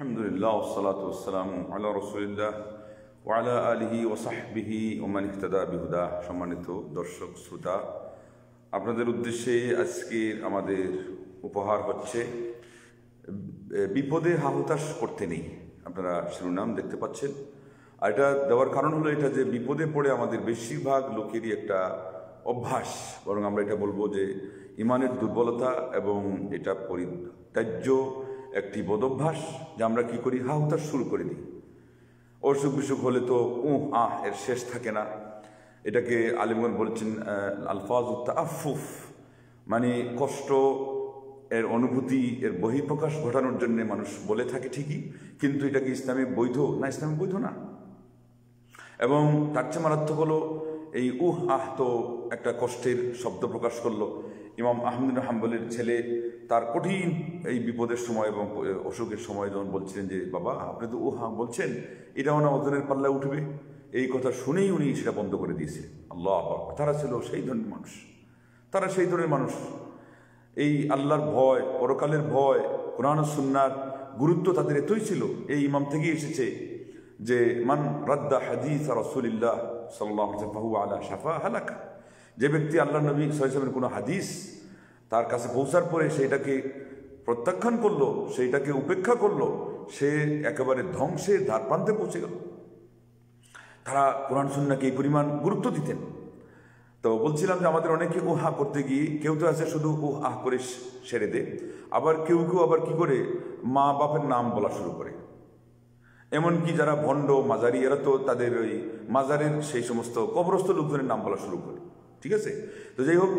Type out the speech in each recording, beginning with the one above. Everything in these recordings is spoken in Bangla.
আলহামদুলিল্লাহ ওয়াসসালাতু ওয়াসসালামু আলা রাসূলিল্লাহ ওয়া আলা আলিহি ওয়া সাহবিহি ওয়া মান ইহতাদা বিহুদা। সম্মানিত দর্শক শ্রোতা, আপনাদের উদ্দেশ্যে আজকের আমাদের উপহার হচ্ছে বিপদে হাহুতাশ করতে নেই। আপনারা শিরোনাম দেখতে পাচ্ছেন, আর এটা দেওয়ার কারণ হলো এটা যে বিপদে পড়ে আমাদের বেশিরভাগ লোকেরই একটা অভ্যাস, বরং আমরা এটা বলবো যে ইমানের দুর্বলতা এবং এটা পরিত্যাজ্য একটি বদভ্যাস যে আমরা কি করি, হাহুতাশ শুরু করে দিই। অসুখ বিসুখ হলে তো এর শেষ থাকে না। এটাকে আলিমগণ বলছেন আলফাজুত তাআফফুফ, মানে কষ্ট এর অনুভূতি এর বহিঃপ্রকাশ ঘটানোর জন্য মানুষ বলে থাকে ঠিকই, কিন্তু এটা কি ইসলামে বৈধ না? ইসলামে বৈধ না। এবং তার চেয়ে মারাত্মক হলো এই তো একটা কষ্টের শব্দ প্রকাশ করলো। ইমাম আহমদ বিন হাম্বলের ছেলে তার কঠিন এই বিপদের সময় এবং অসুখের সময় যখন বলছিলেন যে বাবা আপনি তো বলছেন, এটাও না ওজনের পাল্লায় উঠবে, এই কথা শুনেই উনি সেটা বন্ধ করে দিয়েছে। আল্লাহ, তারা ছিল সেই ধরনের মানুষ, তারা সেই ধরনের মানুষ। এই আল্লাহর ভয়, পরকালের ভয়, কোরআন ও সুন্নাহর গুরুত্ব তাদের এতই ছিল। এই ইমাম থেকেই এসেছে যে মান রাদ্দা হাদিস রাসূলিল্লাহ সাল্লাল্লাহু আলাইহি ওয়াসাল্লাম ফাহুয়া আলা শাফা হালাকা। যে ব্যক্তি আল্লাহ নবী সাল্লাল্লাহু আলাইহি ওয়াসাল্লামের কোনো হাদিস তার কাছে পৌঁছার পরে সেইটাকে প্রত্যাখ্যান করলো, সেইটাকে উপেক্ষা করলো, সে একেবারে ধ্বংসের ধারপ্রান্তে পৌঁছে গেল। তারা কোরআন সুন্নাহকে এই পরিমাণ গুরুত্ব দিতেন। তো বলছিলাম যে আমাদের অনেকে করতে গিয়ে কেউ তো আছে শুধু করে সেরে দে, আবার কেউ কেউ আবার কি করে মা বাপের নাম বলা শুরু করে। এমনকি যারা ভণ্ড মাজারি, এরা তো তাদের ওই মাজারের সেই সমস্ত কবরস্থ লোকজনের নাম বলা শুরু করে। ঠিক আছে, তো যাই হোক,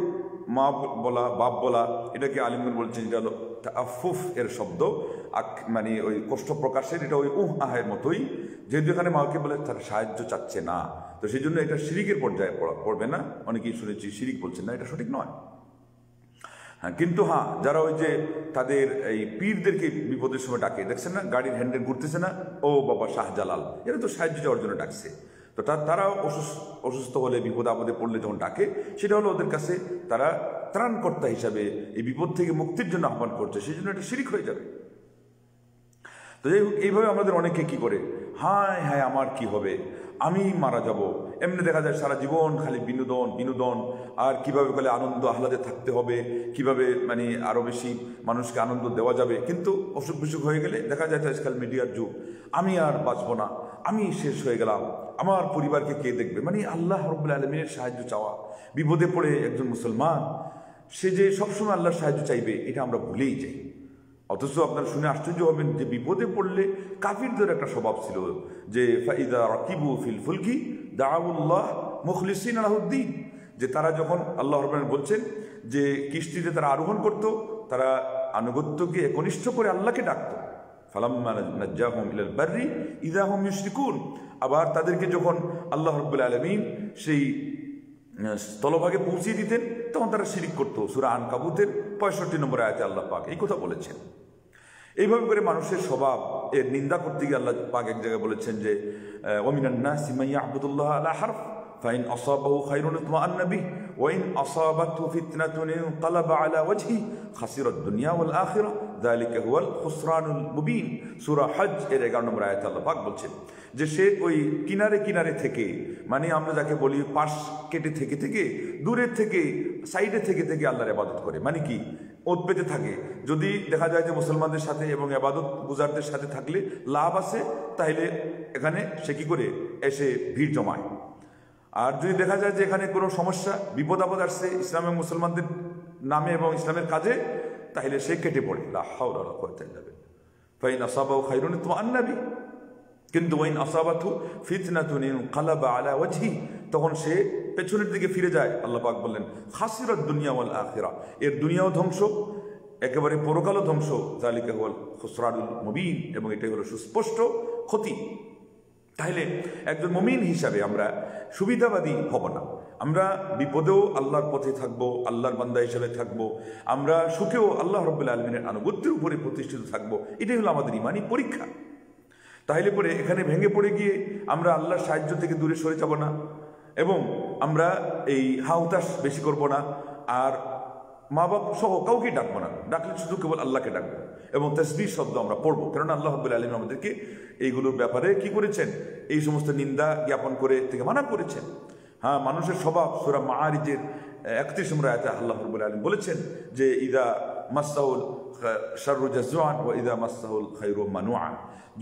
মা বলা বাপ বলা এটাকে আলিমগণ বলছেন এটা হলো তাআফফুফ এর শব্দ, মানে ওই কষ্ট প্রকাশের, এটা ওই এর মতোই। যেহেতু এখানে মাকে বলে তার সাহায্য চাচ্ছে না, তো সেই জন্য এটা শিরিকের পর্যায়ে পড়বে না। অনেকেই শুনেছি শিরিক বলছেন না, এটা সঠিক নয়। হ্যাঁ, কিন্তু যারা ওই যে তাদের এই পীরদেরকে বিপদের সময় ডাকে, দেখছেন না গাড়ির হ্যান্ডেল ঘুরতেছে না, ও বাবা শাহজালাল, এরা তো সাহায্য চাওয়ার জন্য ডাকছে। তো তারাও অসুস্থ হলে, বিপদ আপদে পড়লে যখন ডাকে, সেটা হলো ওদের কাছে তারা ত্রাণকর্তা হিসাবে এই বিপদ থেকে মুক্তির জন্য আহ্বান করছে, সেই জন্য এটা শিরিক হয়ে যাবে। তো যাই হোক, এইভাবে আমাদের অনেকে কি করে, হায় আমার কি হবে, আমি মারা যাব। এমনি দেখা যায় সারা জীবন খালি বিনোদন বিনোদন, আর কিভাবে বলে আনন্দ আহ্লাদে থাকতে হবে, কিভাবে মানে আরো বেশি মানুষকে আনন্দ দেওয়া যাবে। কিন্তু অসুখ বিসুখ হয়ে গেলে দেখা যায় আজকাল মিডিয়ার যুগ, আমি আর বাঁচবো না, আমি শেষ হয়ে গেলাম, আমার পরিবারকে কে দেখবে। মানে আল্লাহ রাব্বুল আলামিনের সাহায্য চাওয়া, বিপদে পড়ে একজন মুসলমান সে যে সবসময় আল্লাহর সাহায্য চাইবে, এটা আমরা ভুলেই যাই। অথচ আপনারা শুনে আশ্চর্য হবেন যে বিপদে পড়লে কাফিরদের একটা স্বভাব ছিল যে ফাইদা রাকিবু ফিল ফুলকি দাউল্লাহ মুখলিসিন লাহুদ্দিন, যে তারা যখন আল্লাহ রাব্বুল আলামিন বলছেন যে কিস্তিতে তারা আরোহণ করত, তারা আনুগত্যকে একনিষ্ঠ করে আল্লাহকে ডাকত। ফালাম্মা নাজ্জাহুম ইলাল বাররি ইযা হুম ইউশরিকুন। আবার তাদেরকে যখন আল্লাহ রাব্বুল আলামিন সেই স্থলভাগে পৌঁছিয়ে দিতেন, তখন তারা শিরিক করত। সূরা আনকাবুতের 65 নম্বর আয়াতে আল্লাহ পাক এই কথা বলেছেন। এইভাবে করে মানুষের স্বভাব এর নিন্দা করতে গিয়ে আল্লাহ পাক এক জায়গায় বলেছেন যে ওয়ামিনান নাসি মান ইয়াবুদুল্লাহ আলা হারফ ফাইন আসাবাহু খায়রুন ইতমাআন্না বিহি ওয়া ইন আসাবাতহু ফিতনাতুন ইনকালাবা আলা ওয়াজহি খাসিরাদ দুনিয়া ওয়াল আখিরাহ যালিকা হুয়াল খুসরানুল মুবিন। সূরা হজ এর 11 নম্বর আয়াতে আল্লাহ পাক বলছেন যে সে ওই কিনারে কিনারে থেকে, মানে আমরা যাকে বলি পাশ কেটে থেকে থেকে, দূরের থেকে, সাইডে থেকে থেকে আল্লাহর ইবাদত করে, মানে কি ওত পেতে থাকে। যদি দেখা যায় যে মুসলমানদের সাথে এবং ইবাদত গুজারদের সাথে থাকলে লাভ আছে, তাহলে এখানে সে কি করে এসে ভিড় জমায়। আর যদি দেখা যায় যে এখানে কোনো সমস্যা বিপদ আপদ আসছে ইসলামের মুসলমানদের নামে এবং ইসলামের কাজে, তাহলে সে কেটে পড়ে। লা হাওলা ওয়ালা কুওয়াতা ইল্লা বিল্লাহ। ফাইন আসাবাহু খায়রুন ইতমাআন্না বিহি, কিন্তু ওয়াইন আসাবাতহু ফিতনাতুন ইনকালাবা আলা ওয়াজহি, তখন সে পেছনের দিকে ফিরে যায়। আল্লাহ পাক বললেন খাসিরাদ দুনিয়া ওয়াল আখিরাহ, এর দুনিয়াও ধ্বংস, একেবারে পরকালও ধ্বংস। যালিকা হুয়াল খুসরানুল মুবিন, এবং এটাই হলো সুস্পষ্ট ক্ষতি। তাহলে একজন মুমিন হিসাবে আমরা সুবিধাবাদী হব না। আমরা বিপদেও আল্লাহর পথে থাকবো, আল্লাহর বান্দা হিসেবে থাকবো। আমরা সুখেও আল্লাহ রাব্বুল আলামিনের আনুগত্যের উপরে প্রতিষ্ঠিত থাকবো। এটাই হলো আমাদের ঈমানি পরীক্ষা। তাহলে পরে এখানে ভেঙে পড়ে গিয়ে আমরা আল্লাহর সাহায্য থেকে দূরে সরে যাব না, এবং আমরা এই হাউতাস বেশি করব না, আর মা বাপ সহ কাউকে ডাকবো না, ডাকলে শুধু কেবল আল্লাহকে ডাকবো এবং তাসবিহ শব্দ আমরা পড়বো, কেননা আল্লাহ রাব্বুল আলামিন আমাদেরকে এইগুলোর ব্যাপারে কি করেছেন, এই সমস্ত নিন্দা জ্ঞাপন করে থেকে মানা করেছেন। হ্যাঁ, মানুষের স্বভাব সূরা মাআরিজের 31 নম্বর আয়াতে আল্লাহ রাব্বুল আলামিন বলেছেন যে ইদা মাসসাহুল শাররু জাজুআন ওয়া ইদা মাসসাহুল খায়রু মানুআন,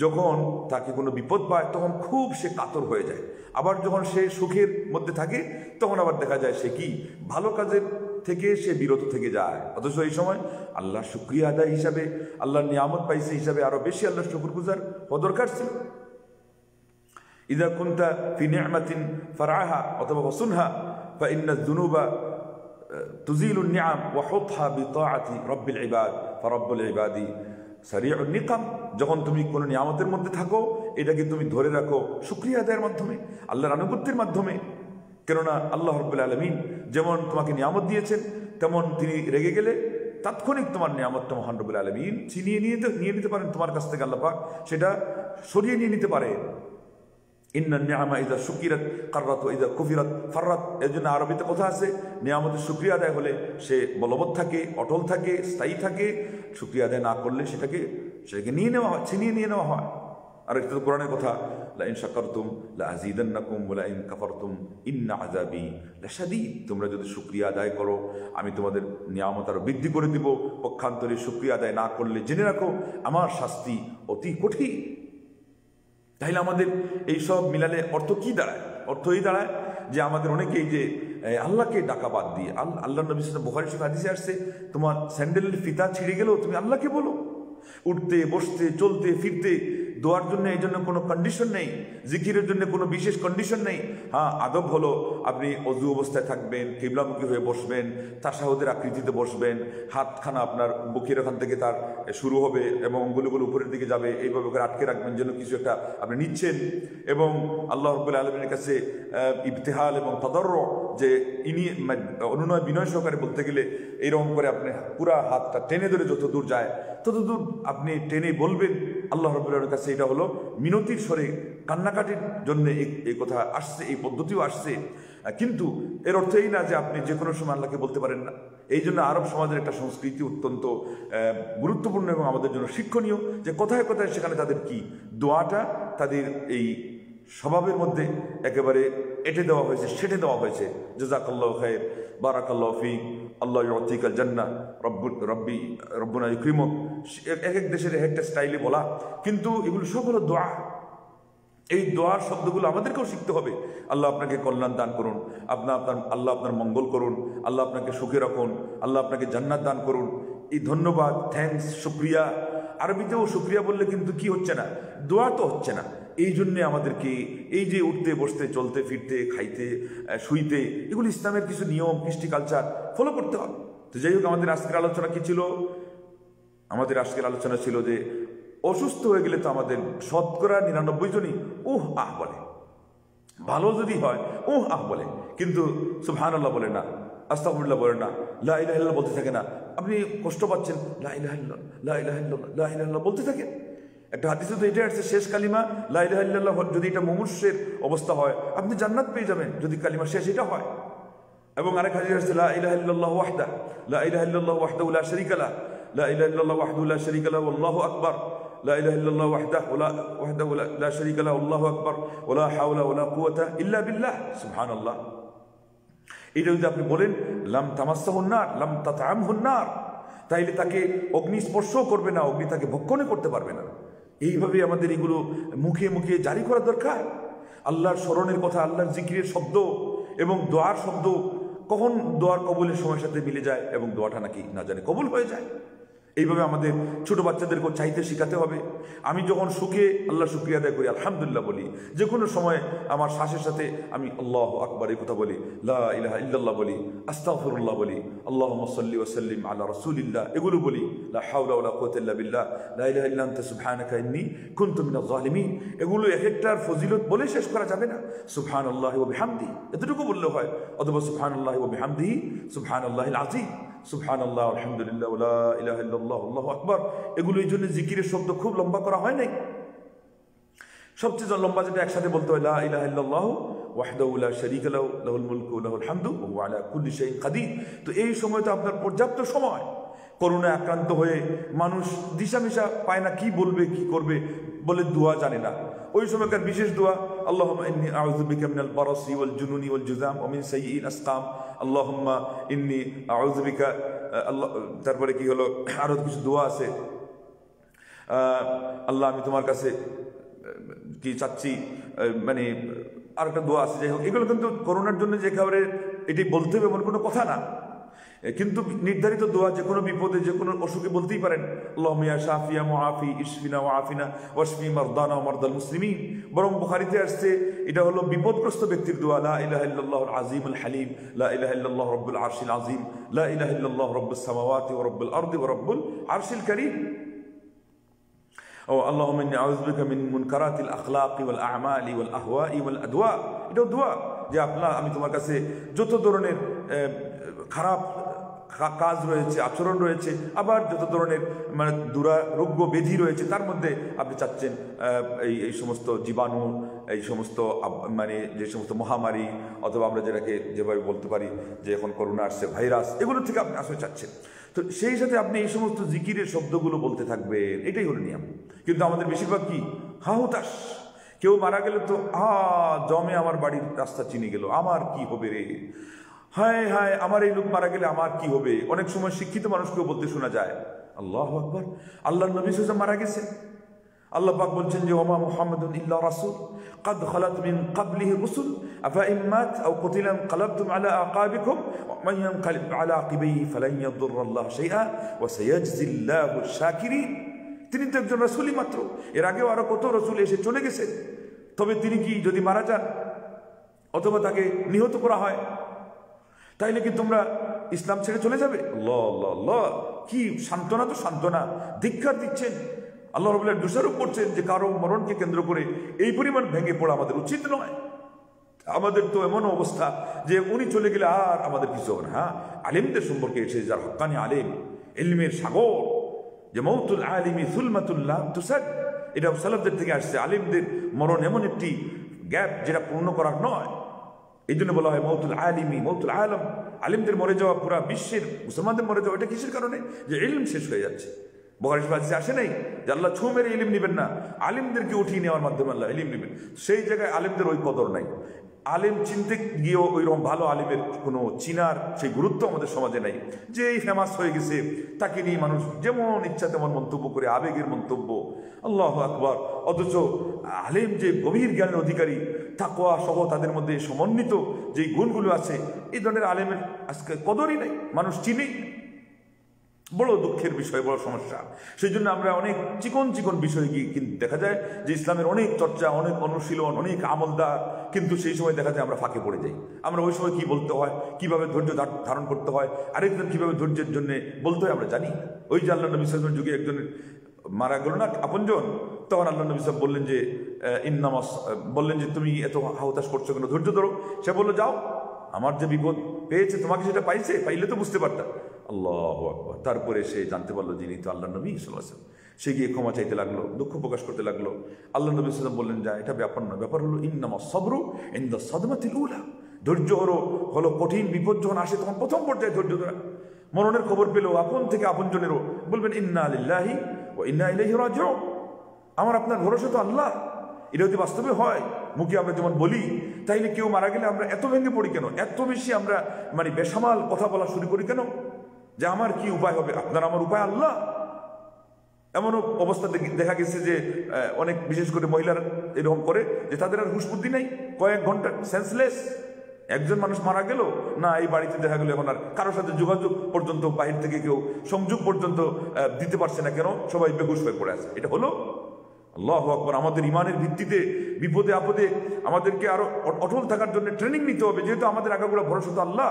যখন তাকে কোনো বিপদ পায় তখন খুব সে কাতর হয়ে যায়, আবার যখন সে সুখের মধ্যে থাকে তখন আবার দেখা যায় সে কি ভালো কাজের থেকে সে বিরত থেকে যায়। অথচ এই সময় আল্লাহর শুকরিয়া আদায় হিসাবে, আল্লাহর নিয়ামত পাইছে হিসাবে আরো বেশি আল্লাহর শুকরগুজার হওয়া দরকার ছিল। ইদা কুনতা ফি নি'মাতিন ফারআহা অথবা ওয়াসুনহা ফাইন্না যুনুবা তুজিলুন নি'আম ওয়া হুতহা বিতাআতি রাব্বিল ইবাদ ফারাব্বুল ইবাদি সারিউন নিকাম। যখন তুমি কোনো নিয়ামতের মধ্যে থাকো এটাকে তুমি ধরে রাখো শুকরিয়া আদায়ের মাধ্যমে, আল্লাহর আনুগত্যের মাধ্যমে, কেননা আল্লাহ রাব্বুল আলামিন যেমন তোমাকে নিয়ামত দিয়েছেন তেমন তিনি রেগে গেলে তাৎক্ষণিক তোমার নিয়ামতটা মহান রব্বুল আলামিন ছিনিয়ে নিয়ে নিতে পারেন তোমার কাছ থেকে, আল্লাহ পাক সেটা সরিয়ে নিয়ে নিতে পারে। ইন্না নি'মা ইযা শুকিরাত কাররাত ওয়া ইযা কুফিরাত ফাররাত। এর জন্য আরবিতে কথা আছে, নিয়ামতের শুকরিয়া আদায় হলে সে বলবৎ থাকে, অটল থাকে, স্থায়ী থাকে, শুকরিয়া আদায় না করলে সেটাকে নিয়ে নেওয়া হয়, ছিনিয়ে নিয়ে নেওয়া হয়। আর একটা তো কোরআনের কথা, লা ইন শাকারতুম লা আযীদান্নাকুম ওয়া লা ইন কাফারতুম ইন্না আযাবি লাশাদীদ। তোমরা যদি শুকরিয়া আদায় করো আমি তোমাদের নিয়ামত আরো বৃদ্ধি করে দিব, পক্ষান্তরে শুকরিয়া আদায় না করলে জেনে রাখো আমার শাস্তি অতি কঠিন। তাইলে আমাদের এইসব মিলালে অর্থ কি দাঁড়ায়? অর্থ এই দাঁড়ায় যে আমাদের অনেকেই যে আল্লাহকে ডাকা বাদ দিয়ে, আল্লাহ নবী সাল্লাল্লাহু বুখারী শরীফে হাদিসে আসছে, তোমার স্যান্ডেলের ফিতা ছিঁড়ে গেলেও তুমি আল্লাহকে বলো। উঠতে বসতে চলতে ফিরতে দোয়ার জন্য এই জন্য কোনো কন্ডিশন নেই, জিকিরের জন্য কোনো বিশেষ কন্ডিশন নেই। হ্যাঁ, আদব হলো আপনি অজু অবস্থায় থাকবেন, কিবলামুখী হয়ে বসবেন, তাশাহুদের আকৃতিতে বসবেন, হাতখানা আপনার বুকের ওখান থেকে তার শুরু হবে এবং অঙ্গুলগুলো উপরের দিকে যাবে, এইভাবে করে আটকে রাখবেন যেন কিছু একটা আপনি নিচ্ছেন। এবং আল্লাহ রাব্বুল আলামিনের কাছে ইবতিহাল এবং তাদাররু, যে ইনি অনুনয় বিনয় সহকারে বলতে গেলে এইরকম করে আপনি পুরা হাতটা টেনে ধরে যত দূর যায় তত দূর আপনি টেনে বলবেন আল্লাহ রাব্বুল আলামিনের কাছে। এটা হলো মিনতির স্বরে, কান্নাকাটির জন্য এই কথা আসছে, এই পদ্ধতিও আসছে। কিন্তু এর অর্থ এই না যে আপনি যে কোনো সময় আল্লাহকে বলতে পারেন না। এই জন্য আরব সমাজের একটা সংস্কৃতি অত্যন্ত গুরুত্বপূর্ণ এবং আমাদের জন্য শিক্ষণীয়, যে কোথায় কোথায় সেখানে তাদের কি দোয়াটা তাদের এই স্বভাবের মধ্যে একেবারে এঁটে দেওয়া হয়েছে, সেটে দেওয়া হয়েছে। জাযাকাল্লাহু খায়র, বারাকাল্লাহু ফিক, আল্লাহ ইউতিকাল জান্নাহ, রব্বুনা ইউকরিমুক। এক এক দেশের এক একটা স্টাইলে বলা, কিন্তু এগুলো সব হলো দোয়া। এই দোয়ার শব্দগুলো আমাদেরকেও শিখতে হবে। আল্লাহ আপনাকে কল্যাণ দান করুন, আল্লাহ আপনার মঙ্গল করুন, আল্লাহ আপনাকে সুখে রাখুন, আল্লাহ আপনাকে জান্নাত দান করুন। এই ধন্যবাদ, থ্যাঙ্কস, শুক্রিয়া, আরবিতেও শুক্রিয়া বললে কিন্তু কি হচ্ছে না, দোয়া তো হচ্ছে না। এই জন্যে আমাদেরকে এই যে উঠতে বসতে চলতে ফিরতে খাইতে শুইতে এগুলো ইসলামের কিছু নিয়ম কৃষ্টি কালচার ফলো করতে হবে। তো যাই হোক, আমাদের আজকের আলোচনা কি ছিল? আমাদের আজকের আলোচনা ছিল যে অসুস্থ হয়ে গেলে তো আমাদের শতকরা 99 জনই উহ আহ বলে, ভালো যদি হয় উহ আহ বলে, কিন্তু সুবহানাল্লাহ বলে না, আস্তাগফিরুল্লাহ বলে না, লা ইলাহা ইল্লাল্লাহ বলতে থাকে না। আপনি কষ্ট পাচ্ছেন, লা ইলাহা ইল্লাল্লাহ, লা ইলাহা ইল্লাল্লাহ, লা ইলাহা ইল্লাল্লাহ বলতে থাকেন। একটা হাদিসে তো এটা আছে, শেষ কালিমা লা ইলাহা ইল্লাল্লাহ যদি এটা মুমূর্ষের অবস্থা হয় আপনি জান্নাত পেয়ে যাবেন, যদি কালিমা শেষ এটা হয়। এবং আরেক হাদিসে আছে লা ইলাহা ইল্লাল্লাহু ওয়াহদাহু, লা ইলাহা ইল্লাল্লাহু ওয়াহদাহু লা শারীকা লাহু, লা ইলাহা ইল্লাল্লাহু ওয়াহদাহু লা শারীকা লাহু আল্লাহু আকবার, লা ইলাহা ইল্লাল্লাহু ওয়াহদাহু লা শারীকা লাহু আল্লাহু আকবার, ওয়া লা হাওলা ওয়া লা কুওয়াতা ইল্লা বিল্লাহ, সুবহানাল্লাহ। এটা যদি আপনি বলেন লাম তামাসসাহুন নার লাম তাতআমহুন নার, তাইলে তাকে অগ্নি স্পর্শও করবে না, অগ্নি তাকে ভক্ষণও করতে পারবে না। এইভাবে আমাদের এগুলো মুখে মুখে জারি করা দরকার। আল্লাহর স্মরণের কথা, আল্লাহর জিকিরের শব্দ এবং দোয়ার শব্দ কখন দোয়ার কবুলের সময়ের সাথে মিলে যায় এবং দোয়াটা নাকি না জানে কবুল হয়ে যায়। এইভাবে আমাদের ছোট বাচ্চাদেরকেও চাইতে শেখাতে হবে। আমি যখন সুখে আল্লাহ শুকরিয়া আদায় করি, আলহামদুলিল্লাহ বলি, যে কোনো সময় আমার শ্বাসের সাথে আমি আল্লাহু আকবার এই কথা বলি, লা ইলাহা ইল্লাল্লাহ বলি, আস্তাগফিরুল্লাহ বলি, আল্লাহুম্মা সাল্লি ওয়া সাল্লিম আলা রাসূলিল্লাহ এগুলো বলি, লা হাওলা ওয়া লা কুওয়াতা ইল্লা বিল্লাহ, লা ইলাহা ইল্লা আনতা সুবহানাকা ইন্নী কুনতু মিনাজ জালিমিন। এগুলো এক একটার ফজিলত বলে শেষ করা যাবে না। সুবহানাল্লাহি ওয়া বিহামদিহি এতটুকু বললে হয়, অথবা সুবহানাল্লাহি ওয়া বিহামদিহি সুবহানাল্লাহিল আযীম, সুবহানাল্লাহ, আলহামদুলিল্লাহ, লা ইলাহা ইল্লাল্লাহ, আল্লাহু আকবার। এগুলো এই জন্য জিকিরের শব্দ খুব লম্বা করা হয় নাই। সবচেয়ে লম্বা যেটা একসাথে বলতে হয় লা ইলাহা ইল্লাল্লাহ ওয়াহদাহু লা শারীকা লাহু লাহুল মুলকু ওয়া লাহুল হামদু ওয়া হুয়া আলা কুল্লি শাইইন কাদির। তো এই সময় তো আপনার পর্যাপ্ত সময়। করোনায় আক্রান্ত হয়ে মানুষ দিশামিশা পায় না, কি বলবে কি করবে, বলে দোয়া জানে না। ওই সময়কার বিশেষ দোয়া, আল্লাহুম্মা ইন্নী আউযু বিকা মিনাল বারাসি ওয়াল জুনুনি ওয়াল জুযাম ওয়া মিন সাইয়্যিল আসকাম, আল্লাহুম্মা ইন্নী আউযু বিকা, আল্লাহ, তারপরে কি হলো, আরো কিছু দোয়া আছে, আল্লাহ আমি তোমার কাছে কি চাচ্ছি, মানে আরেকটা দোয়া আছে। যাই হোক, এগুলো কিন্তু করোনার জন্য যে খাবারের এটি বলতে হবে এমন কোনো কথা না, কিন্তু নির্ধারিত দোয়া যে কোনো বিপদে যে কোনো অসুখে বলতেই পারেন। আল্লাহুম্মা ইয়া শাফিয়া মুআফি ইশফিনা ওয়া আফিনা ওয়াশফি মারদানা ওয়া মারদাল মুসলিমিন। বরং বুখারীতে আসছে এটা হলো বিপদগ্রস্ত ব্যক্তির দোয়া, লা ইলাহা ইল্লাল্লাহুল আযীমুল হালিম, লা ইলাহা ইল্লাল্লাহু রাব্বুল আরশিল আযীম, লা ইলাহা ইল্লাল্লাহু রাব্বুস সামাওয়াতি ওয়া রাব্বুল আরদি ওয়া রাব্বুল আরশিল কারীম। ও আল্লাহুম্মা ইন্নী আউযু বিকা মিন মুনকারাতিল আখলাকি ওয়াল আ'মালি ওয়াল আহওয়াই ওয়াল আদওয়া। এটাও দোয়া যে আল্লাহ আমি তোমার কাছে যত ধরনের খারাপ কাজ রয়েছে, আচরণ রয়েছে, আবার যত ধরনের মানে দুরারোগ্য ব্যাধি রয়েছে, তার মধ্যে আপনি চাচ্ছেন এই সমস্ত জীবাণু, এই সমস্ত মানে যে সমস্ত মহামারী, অথবা আমরা যেটাকে যেভাবে বলতে পারি যে এখন করোনা আসছে, ভাইরাস, এগুলো থেকে আপনি আসলে চাচ্ছেন। তো সেই সাথে আপনি এই সমস্ত জিকিরের শব্দগুলো বলতে থাকবেন, এটাই হলো নিয়ম। কিন্তু আমাদের বেশিরভাগ কি হাহুতাশ, কেউ মারা গেলে তো জমে আমার বাড়ির রাস্তা চিনে গেল, আমার কি হবে রে, হায় হায় আমার এই লোক মারা গেলে আমার কি হবে। অনেক সময় শিক্ষিত মানুষকেও বলতে শোনা যায় আল্লাহু আকবার, আল্লাহর নবী সাল্লাল্লাহু আলাইহি ওয়াসাল্লাম মারা গেছে, আল্লাহ পাক বলছেন যে ওমা মুহাম্মাদুন ইল্লা রাসূল قد خلت من قبله الرسل أفإن مات أو قتل انقلبتم على أعقابكم ومن ينقلب على عقبيه فلن يضر الله شيئا وسيجزي الله الشاكرين। তিনি তো একজন রাসূলই মাত্র, এর আগেও আরো কত রাসূল এসে চলে গেছে, তবে তিনি কি যদি মারা যান অথবা তাকে নিহত করা হয় তাইলে কি তোমরা ইসলাম ছেড়ে চলে যাবে? আল্লাহ আল্লাহ আল্লাহ, কি সান্ত্বনা, তো সান্ত্বনা, ধিক্কার দিচ্ছেন, আল্লাহ রাব্বুল আলামিন দোষারোপ করছেন যে কারো মরণকে কেন্দ্র করে এই পরিমাণ ভেঙে পড়া আমাদের উচিত নয়। আমাদের তো এমন অবস্থা যে উনি চলে গেলে আর আমাদের কিছু হবে না। হ্যাঁ, আলেমদের সম্পর্কে এসে যার হক্কানি আলেম, ইলমের সাগর, যে মৌতুল আলিমি সুলমাতুল্লাহ তুসাদ, এটা সালাফদের থেকে আসছে। আলেমদের মরণ এমন একটি গ্যাপ যেটা পূর্ণ করার নয়, এই জন্য বলা হয় মৌতুল আলিমি মৌতুল আলম। আলিমদের মরে যাওয়া, পুরা বিশ্বের মুসলমানদের মরে যাওয়া, এটা কিসের কারণে? যে ইলম শেষ হয়ে যাচ্ছে। বুখারী শরীফে আসে নাই যে আল্লাহ ছু মেরে ইলম নেবেন না, আলিমদেরকে উঠিয়ে নেওয়ার মাধ্যমে আল্লাহ ইলম নেবেন। সেই জায়গায় আলিমদের ওই কদর নাই। আলিম চিনতে গিয়েও ওইরকম ভালো আলিমের কোনো চিনার সেই গুরুত্ব আমাদের সমাজে নাই। যে এই ফেমাস হয়ে গেছে তাকে নিয়ে মানুষ যেমন ইচ্ছা তেমন মন্তব্য করে, আবেগের মন্তব্য, আল্লাহু আকবার। অথচ আলিম যে গভীর জ্ঞানের অধিকারী, তাকওয়া সহ তাদের মধ্যে সমন্বিত যেই গুণগুলো আছে, এই ধরনের আলিমের আজকে কদরই নাই, মানুষ চিনেই। বড় দুঃখের বিষয়, বড় সমস্যা। সেই জন্য আমরা অনেক চিকন চিকন বিষয় গিয়ে কিন্তু দেখা যায় যে ইসলামের অনেক চর্চা, অনেক অনুশীলন, অনেক আমলদার, কিন্তু সেই সময় দেখা যায় আমরা ফাঁকে পড়ে যাই। আমরা ওই সময় কি বলতে হয়, কিভাবে ধৈর্য ধারণ করতে হয়, আরেকজন কিভাবে ধৈর্যের জন্য বলতে হয় আমরা জানি। ওই যে আল্লাহ নবী সাল্লাল্লাহু আলাইহি ওয়াসাল্লামের যুগে একজনের মারা গেল না আপনজন, তখন আল্লাহ নবী সাল্লাল্লাহু আলাইহি ওয়াসাল্লাম বললেন যে তুমি এত হাহুতাশ করছো কেন, ধৈর্য ধরো। সে বললো যাও, আমার যে বিপদ পেয়েছে তোমাকে সেটা পাইলে তো বুঝতে পারতাম। আল্লাহু আকবার। তারপরে সে জানতে পারলো যিনি তো আল্লাহ নবী সাল্লাল্লাহু আলাইহি ওয়াসাল্লাম। সে গিয়ে ক্ষমা চাইতে লাগলো, দুঃখ প্রকাশ করতে লাগলো। আল্লাহ নবী সাল্লাল্লাহু আলাইহি ওয়াসাল্লাম বললেন যা, এটা ব্যাপার না, ব্যাপার হলো ইন্নামাস সাবরু ইনদা সাদমাতিল উলা। ধৈর্য হলো কঠিন বিপদ যখন আসে তখন প্রথম পর্যায়ে ধৈর্য ধরা। মরণের খবর পেলেও আপন থেকে আপনজনেরও বলবেন ইন্না লিল্লাহি ওয়া ইন্না ইলাইহি রাজিউন। আমার আপনার ভরসা তো আল্লাহ। এটা যদি বাস্তবে হয়, মুখে আমরা যেমন বলি, তাইলে কেউ মারা গেলে আমরা এত ভেঙে পড়ি কেন? এত বেশি আমরা মানে বেসামাল কথা বলা শুরু করি কেন? যে আমার কি উপায় হবে, আপনার আমার উপায় আল্লাহ। এমনও অবস্থা দেখা গেছে যে অনেক বিশেষ করে মহিলারা এরকম করে যে তাদের আর হুঁশ বুদ্ধি নেই, কয়েক ঘন্টা সেন্সলেস। একজন মানুষ মারা গেল না, এই বাড়িতে দেখা গেল এখন আর কারোর সাথে যোগাযোগ পর্যন্ত, বাহির থেকে কেউ সংযোগ পর্যন্ত দিতে পারছে না কেন? সবাই বেহুশ হয়ে পড়ে আছে। এটা হলো আল্লাহু আকবার। আমাদের ইমানের ভিত্তিতে বিপদে আপদে আমাদেরকে আরো অটল থাকার জন্য ট্রেনিং নিতে হবে, যেহেতু আমাদের আগাগোড়া ভরসা তো আল্লাহ।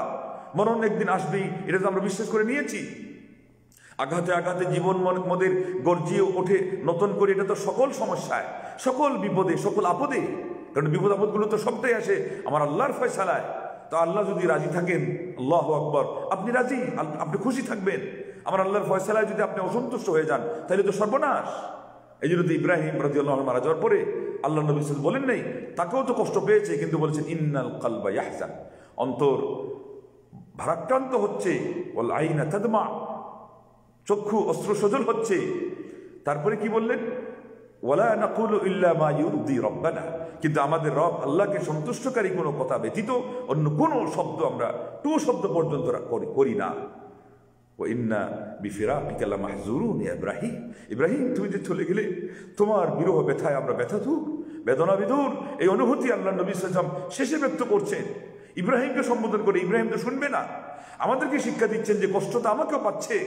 মরণ একদিন আসবেই, এটা তো আমরা বিশ্বাস করে নিয়েছি। আঘাতে আঘাতে জীবন মদের গর্জিয়ে ওঠে নতুন করে, এটা তো সকল সমস্যায়, সকল বিপদে, সকল আপদে। কারণ বিপদ আপদগুলো তো সবটাই আসে আমার আল্লাহর ফয়সালায়। তো আল্লাহ যদি রাজি থাকেন, আল্লাহু আকবার, আপনি রাজি, আপনি খুশি থাকবেন। আমার আল্লাহর ফয়সালায় যদি আপনি অসন্তুষ্ট হয়ে যান তাহলে তো সর্বনাশ। এই জন্য তো ইব্রাহিম রাদিয়াল্লাহু আনহু মারা যাওয়ার পরে আল্লাহ নবী সাল্লাল্লাহু আলাইহি ওয়াসাল্লাম বলেন নাই, তাকেও তো কষ্ট পেয়েছে, কিন্তু বলেছেন ইন্নাল কালবা ইয়াহজান, অন্তর ভারাক্রান্ত হচ্ছে, ওয়াল আইনা তাদমা, চক্ষু অশ্রুসজল হচ্ছে। তারপরে কি বললেন, ওয়ালা নাকুলু ইল্লা মা ইউরদি রব্বানা, কিন্তু আমাদের রব আল্লাহকে সন্তুষ্টকারী কোনো কথা ব্যতীত অন্য কোনো শব্দ আমরা টু শব্দ পর্যন্ত করি না। ও ইন্না বিফিরাকিকা লামাহজুরুন ইয়া ইব্রাহিম, ইব্রাহিম তুমি যে চলে গেলে তোমার বিরহ ব্যথায় আমরা ব্যথাতুর, বেদনা বিধুর। এই অনুভূতি আল্লাহ নবী সাল্লাল্লাহু আলাইহি ওয়াসাল্লাম শেষে ব্যক্ত করছেন ইব্রাহিমকে সম্বোধন করে। ইব্রাহিম তো শুনবে না, আমাদেরকে শিক্ষা দিচ্ছেন যে কষ্ট তো আমাকেও পাচ্ছে।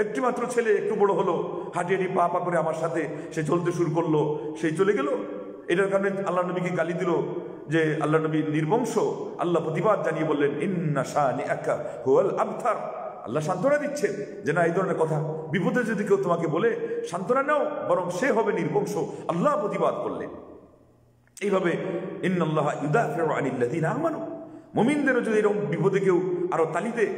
একটি মাত্র ছেলে একটু বড় হলো, হাঁটিয়ে পা পা করে আমার সাথে সে চলতে শুরু করলো, সেই চলে গেল। এটার কারণে আল্লাহ নবীকে গালি দিল যে আল্লাহ নবী নির্বংশ। আল্লাহ প্রতিবাদ জানিয়ে বললেন ইন্না শানিআকা হুয়াল আবতার। আল্লাহ সান্ত্বনা দিচ্ছেন যে না, এই ধরনের কথা বিপদে যদি কেউ তোমাকে বলে সান্ত্বনা নাও, বরং সে হবে নির্বংশ। আল্লাহ প্রতিবাদ করলেন এইভাবে, ইন্নাল্লাহা ইউদাফিউ আনিল্লাযিনা আমানু, মুমিনদেরও যদি এরকম বিপদে কেউ আরো তালি দেয়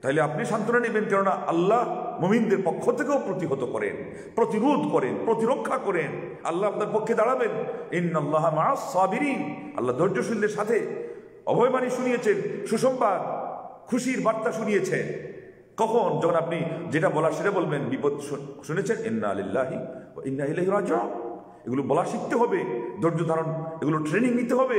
তাহলে আপনি সান্ত্বনা নেবেন, কেননা আল্লাহ মুমিনদের পক্ষ থেকেও প্রতিহত করেন, প্রতিরোধ করেন, প্রতিরক্ষা করেন। আল্লাহ আপনার পক্ষে দাঁড়াবেন। ইন্নাল্লাহা মাআস সাবিরিন, আল্লাহ ধৈর্যশীলদের সাথে। অভয়বাণী শুনিয়েছেন, সুসংবাদ, খুশির বার্তা শুনিয়েছেন। কখন? যখন আপনি যেটা বলার সেটা বলবেন। বিপদ শুনেছেন, ইন্না লিল্লাহি ওয়া ইন্না ইলাইহি রাজিউন, এগুলো বলা শিখতে হবে, ধৈর্য ধারণ, এগুলো ট্রেনিং নিতে হবে।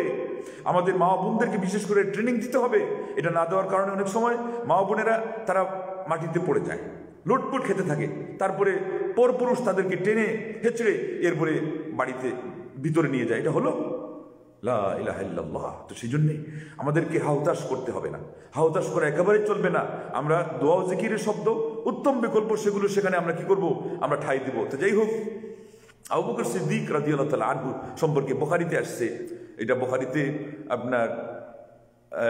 আমাদের মা বোনদেরকে বিশেষ করে ট্রেনিং দিতে হবে। এটা না দেওয়ার কারণে অনেক সময় মা বোনেরা তারা মাটিতে পড়ে যায়, লুটপুট খেতে থাকে, তারপরে পরপুরুষ তাদেরকে টেনে হেঁচড়ে এরপরে বাড়িতে ভিতরে নিয়ে যায়। এটা হলো লা ইলাহা ইল্লাল্লাহ। তো সেই জন্যে আমাদেরকে হাউতাশ করতে হবে না, হাউতাশ করে একেবারে চলবে না। আমরা দোয়া ও জিকিরের শব্দ, উত্তম বিকল্প, সেগুলো সেখানে আমরা কি করব, আমরা ঠাঁই দিব। তো যাই হোক, আবু বকর সিদ্দিক রাদিয়াল্লাহু তাআলা আনহু সম্পর্কে বুখারীতে আসছে, এটা বুখারীতে আপনার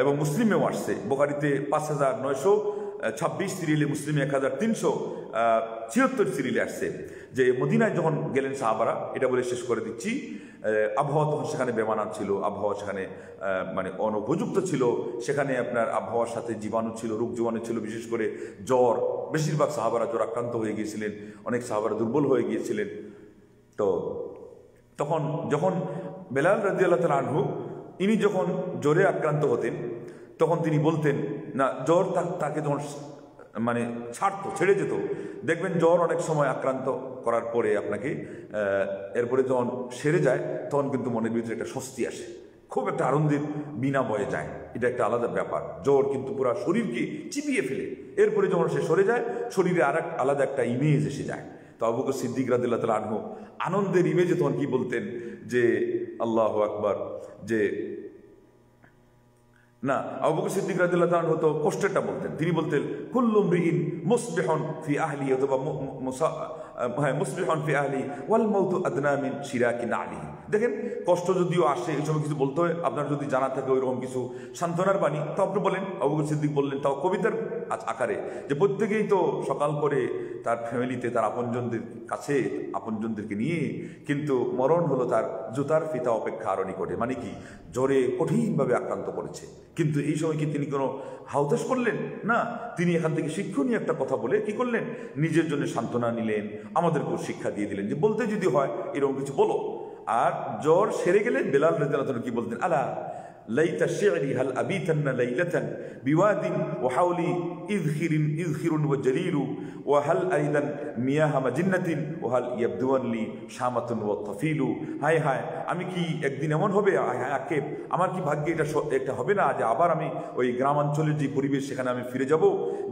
এবং মুসলিমেও আসছে। বুখারীতে 5926 সিরিয়ালে, মুসলিমে 1376 সিরিয়ালে আসছে যে মদিনায় যখন গেলেন সাহাবারা, এটা বলে শেষ করে দিচ্ছি, আবহাওয়া তখন সেখানে বেমানান ছিল, আবহাওয়া সেখানে মানে অনুপযুক্ত ছিল। সেখানে আপনার আবহাওয়ার সাথে জীবাণু ছিল, রোগ জীবাণু ছিল, বিশেষ করে জ্বর। বেশিরভাগ সাহাবারা জ্বর আক্রান্ত হয়ে গিয়েছিলেন, অনেক সাহাবারা দুর্বল হয়ে গিয়েছিলেন। তো তখন যখন বেলাল রাদিয়াল্লাহু তাআলা আনহু ইনি যখন জ্বরে আক্রান্ত হতেন, তখন তিনি বলতেন না, জ্বর তাকে যখন মানে ছেড়ে যেত। দেখবেন জ্বর অনেক সময় আক্রান্ত করার পরে আপনাকে এরপরে যখন সেরে যায়, তখন কিন্তু মনের ভিতরে একটা স্বস্তি আসে, খুব একটা আনন্দের বিনা বয়ে যায়। এটা একটা আলাদা ব্যাপার। জ্বর কিন্তু পুরো শরীরকে চিপিয়ে ফেলে, এরপরে যখন সে সরে যায়, শরীরে আর আলাদা একটা ইমেজ এসে যায়। তো আবু বকর সিদ্দিক রাদিয়াল্লাহু তাআলা আনহু আনন্দের ইমেজে তখন কি বলতেন যে আল্লাহু আকবার, যে না, আবু বকর সিদ্দিক রাদিয়াল্লাহু তাআলা আনহু তো কষ্টেরটা বলতেন। তিনি বলতেন কুল্লু মরিইন মুসবিহুন ফি আহলি, অথবা মুসবিহুন ফি আহলি ওয়াল মাউতু আদনা মিন শিরাকি নালিহি। দেখেন, কষ্ট যদিও আসে, এই সময় কিছু বলতে হয়। আপনার যদি জানা থাকে ওইরকম কিছু সান্ত্বনার বাণী, তো আপনি বলেন। আবু বকর সিদ্দিক বললেন, তাও কবিতার আকারে, যে প্রত্যেকেই তো সকাল করে তার ফ্যামিলিতে, তার আপনজনদের কাছে, আপনজনদেরকে নিয়ে, কিন্তু মরণ হলো তার জুতার ফিতা অপেক্ষা আরো নিকটে। মানে কি, জ্বরে কঠিনভাবে আক্রান্ত করেছে, কিন্তু এই সময় কি তিনি কোনো হাউতাশ করলেন না? তিনি এখান থেকে শিক্ষণীয় একটা কথা বলে কি করলেন, নিজের জন্য সান্ত্বনা নিলেন, আমাদেরকেও শিক্ষা দিয়ে দিলেন যে বলতে যদি হয় এরকম কিছু বলো। আর জ্বর সেরে গেলে বেলাল রাদিয়াল্লাহু তাআলা কি বলতেন, আলা লাইতা শি'রি হাল আবিতান্না লাইলাতান বিওয়াদিন ওয়া হাওলি ইযখিরুন ওয়া জালিলু ওয়া হাল আইদান মিয়াহা মাজিন্নাতিন ওয়া হাল ইয়াবদুয়ান লি শামাতুন ওয়া তাফিলু। হায় হায়, আমি কি একদিন এমন হবে, আকেব আমার কি ভাগ্যে এটা হবে না যে আবার আমি ওই গ্রামাঞ্চলের যে পরিবেশ সেখানে আমি ফিরে যাব,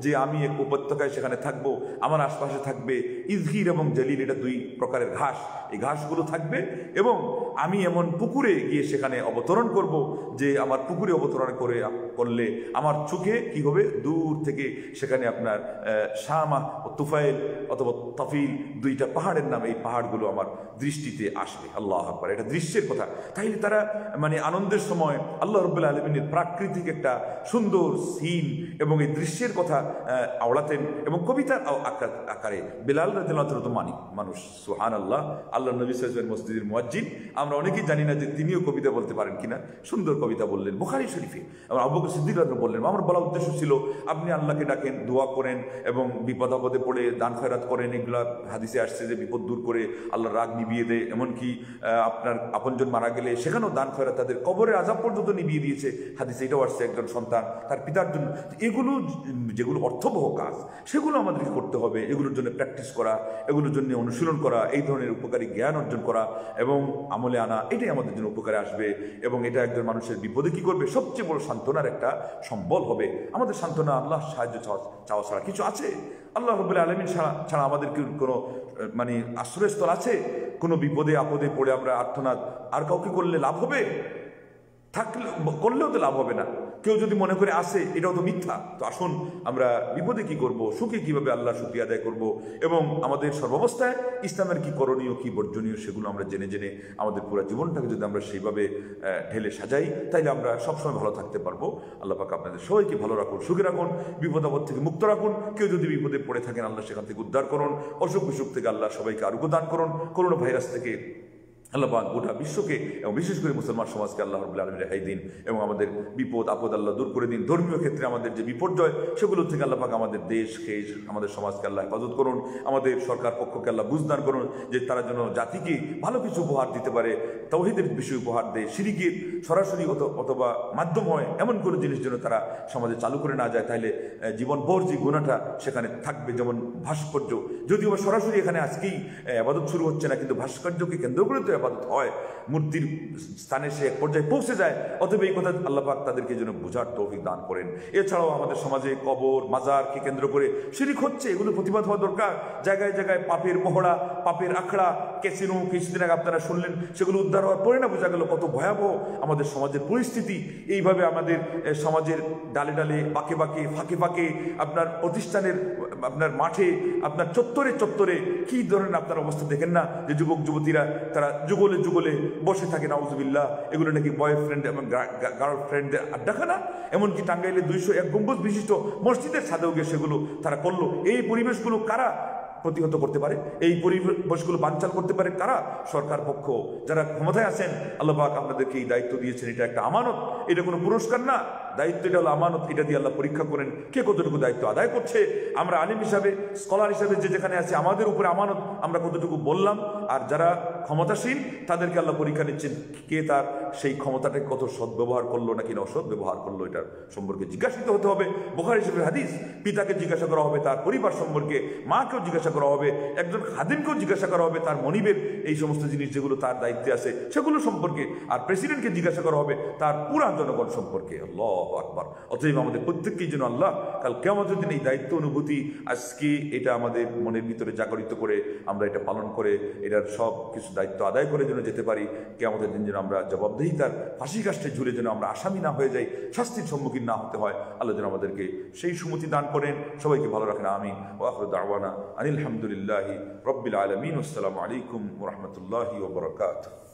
যে আমি এক উপত্যকায় সেখানে থাকবো, আমার আশপাশে থাকবে ইযখির এবং জালিল, এটা দুই প্রকারের ঘাস, এই ঘাসগুলো থাকবে, এবং আমি এমন পুকুরে গিয়ে সেখানে অবতরণ করব যে আমার পুকুরে অবতরণ করলে আমার চোখে কি হবে, দূর থেকে সেখানে আপনার শামা ও তুফাইল অথবা তাফিল, দুইটা পাহাড়ের নামে এই পাহাড়গুলো আমার দৃষ্টিতে আসবে। আল্লাহু আকবার, এটা দৃশ্যের কথা। তাইলে তারা মানে আনন্দের সময় আল্লাহ রাব্বুল আলামিনের প্রাকৃতিক একটা সুন্দর সিন এবং এই দৃশ্যের কথা আওড়াতেন, এবং কবিতার আকারে। বেলাল রাদিয়াল্লাহু তাআলা তো মানুষ, সুবহানাল্লাহ, আল্লাহ নবী সাল্লাল্লাহু আলাইহি ওয়াসাল্লাম মসজিদের মুয়াজ্জিন। আমরা অনেকেই জানি না যে তিনিও কবিতা বলতে পারেন কিনা। সুন্দর কবিতা বললেন বুখারী শরীফে। আবু বকর সিদ্দিক রাদিয়াল্লাহু বললেন, আমার বলার উদ্দেশ্য ছিল আপনি আল্লাহ আল্লাহকে ডাকেন, দোয়া করেন এবং বিপদ আপদে পড়ে দান খয়রাত করেন, এগুলা হাদিসে আসছে যে বিপদ দূর করে আল্লাহ রাগ নিভিয়ে দেয়। এমনকি আপনার আপনজন মারা গেলে সেখানেও দান খয়রাত, তাদের কবরের আযাব পর্যন্ত নিভিয়ে দিয়েছে, হাদিসে এটাও আসছে একজন সন্তান তার পিতার জন্য। এগুলো যেগুলো অর্থবহ কাজ সেগুলো আমাদেরকে করতে হবে, এগুলোর জন্য প্র্যাকটিস করা, এগুলোর জন্য অনুশীলন করা, এই ধরনের উপকারী জ্ঞান অর্জন করা এবং আমলে আনা, এটাই আমাদের জন্য উপকারে আসবে। এবং এটা একজন মানুষের বিপদে কি করবে, সবচেয়ে বড় সান্ত্বনার একটা সম্বল হবে। আমাদের সান্ত্বনা আল্লাহ সাহায্য চাওয়া ছাড়া কিছু আছে? আল্লাহ রাব্বুল আলামিন ছাড়া আমাদের কি কোনো মানে আশ্রয়স্থল আছে? কোনো বিপদে আপদে পড়ে আমরা আর্তনাদ আর কাউকে করলে লাভ হবে? করলেও তো লাভ হবে না। কেউ যদি মনে করে আসে, এটাও তো মিথ্যা। তো আসুন আমরা বিপদে কি করব, সুখে কিভাবে আল্লাহ শুকরিয়া আদায় করব এবং আমাদের সর্বাবস্থায় ইসলামের কি করণীয় কি বর্জনীয় সেগুলো আমরা জেনে জেনে আমাদের পুরো জীবনটাকে যদি আমরা সেইভাবে ঢেলে সাজাই, তাইলে আমরা সবসময় ভালো থাকতে পারবো। আল্লাহ পাক আপনাদের সবাইকে ভালো রাখুন, সুখে রাখুন, বিপদ আপদ থেকে মুক্ত রাখুন। কেউ যদি বিপদে পড়ে থাকেন আল্লাহ সেখান থেকে উদ্ধার করুন, অসুখ বিসুখ থেকে আল্লাহ সবাইকে আরোগ্য দান করুন, করোনা ভাইরাস থেকে আল্লাহ পাক গোটা বিশ্বকে এবং বিশেষ করে মুসলমান সমাজকে আল্লাহ রাব্বুল আলামিন রেহাই দিন এবং আমাদের বিপদ আপদ আল্লাহ দূর করে দিন। ধর্মীয় ক্ষেত্রে আমাদের যে বিপর্যয় সেগুলো থেকে আল্লাহ পাক আমাদের দেশকে, আমাদের সমাজকে আল্লাহ হেফাজত করুন। আমাদের সরকার পক্ষকে আল্লাহ বুঝদান করুন যে তারা যেন জাতিকে ভালো কিছু উপহার দিতে পারে, তাওহীদের বিষয় উপহার দেয়, শিরকের সরাসরি অথবা মাধ্যম হয় এমন কোনো জিনিস যেন তারা সমাজে চালু করে না যায়। তাহলে জীবনভর যে গুণাটা সেখানে থাকবে। যেমন ভাস্কর্য, যদিও সরাসরি এখানে আজকেই ইবাদত শুরু হচ্ছে না, কিন্তু ভাস্কর্যকে কেন্দ্র করে তো ইবাদত হয়, মূর্তির স্থানে সে এক পর্যায়ে পৌঁছে যায়। অতএব এই কথা আল্লাহ পাক তাদেরকে যেন বোঝার তৌফিক দান করেন। এছাড়াও আমাদের সমাজে কবর মাজারকে কেন্দ্র করে শিরক হচ্ছে, এগুলো প্রতিবাদ হওয়া দরকার। জায়গায় জায়গায় পাপের মহড়া, পাপের আখড়া, ক্যাসিনো, কিছুদিন আগে আপনারা শুনলেন, সেগুলো উদ্ধার হওয়ার পরে না বোঝা গেল কত ভয়াবহ আমাদের সমাজের পরিস্থিতি। এইভাবে আমাদের সমাজের ডালে ডালে, বাঁকে বাঁকে, ফাঁকে ফাঁকে, আপনার প্রতিষ্ঠানের, আপনার মাঠে, আপনার চত্বরে চত্বরে কি ধরনের আপনার অবস্থা দেখেন না, যে যুবক যুবতীরা তারা যুগলে যুগলে বসে থাকে, নাউজুবিল্লাহ। এগুলো নাকি বয়ফ্রেন্ড এবং গার্লফ্রেন্ডের আড্ডাখানা। এমনকি টাঙ্গাইলে 201 গম্বুজ বিশিষ্ট মসজিদের ছাদেও গিয়ে সেগুলো তারা করলো। এই পরিবেশগুলো কারা প্রতিহত করতে পারে? এই পরিবেশগুলো বানচাল করতে পারে কারা? সরকার পক্ষ, যারা ক্ষমতায় আছেন। আল্লাহ পাক আপনাদেরকে এই দায়িত্ব দিয়েছেন, এটা একটা আমানত, এটা কোনো পুরস্কার না, দায়িত্ব, এটা হলো আমানত। এটা দিয়ে আল্লাহ পরীক্ষা করেন কে কতটুকু দায়িত্ব আদায় করছে। আমরা আলিম হিসাবে, স্কলার হিসাবে যে যেখানে আছে, আমাদের উপরে আমানত, আমরা কতটুকু বললাম। আর যারা ক্ষমতাসীন তাদেরকে আল্লাহ পরীক্ষা নিচ্ছেন, কে তার সেই ক্ষমতাটাকে কত সদ্ব্যবহার করলো নাকি অসৎ ব্যবহার করলো, এটার সম্পর্কে জিজ্ঞাসিত হতে হবে। বুখারী শরীফের হাদিস, পিতাকে জিজ্ঞাসা করা হবে তার পরিবার সম্পর্কে, মাকেও জিজ্ঞাসা করা হবে, একজন খাদিমকেও জিজ্ঞাসা করা হবে তার মনিবের এই সমস্ত জিনিস যেগুলো তার দায়িত্বে আছে সেগুলো সম্পর্কে, আর প্রেসিডেন্টকে জিজ্ঞাসা করা হবে তার পুরা জনগণ সম্পর্কে। আল্লাহু আকবার। অতএব আমাদের প্রত্যেককেই যেন আল্লাহ কাল কিয়ামতের দিন এই দায়িত্ব অনুভূতি আজকে এটা আমাদের মনের ভিতরে জাগরিত করে আমরা এটা পালন করে এটার সব কিছু দায়িত্ব আদায় করে যেন যেতে পারি। কিয়ামতের দিন যেন আমরা জবাবদিহিতার ফাঁসি কাষ্ঠে ঝুলে যেন আমরা আসামি না হয়ে যাই, শাস্তির সম্মুখীন না হতে হয়। আল্লাহ যেন আমাদেরকে সেই সুমতি দান করেন। সবাইকে ভালো রাখেন। আমিন। ওয়া আখিরু দাওয়ানা আনিল হামদুলিল্লাহি রাব্বিল আলামিন। আসসালামু আলাইকুম ওয়া রাহমাতুল্লাহি ওয়া বারাকাতুহু।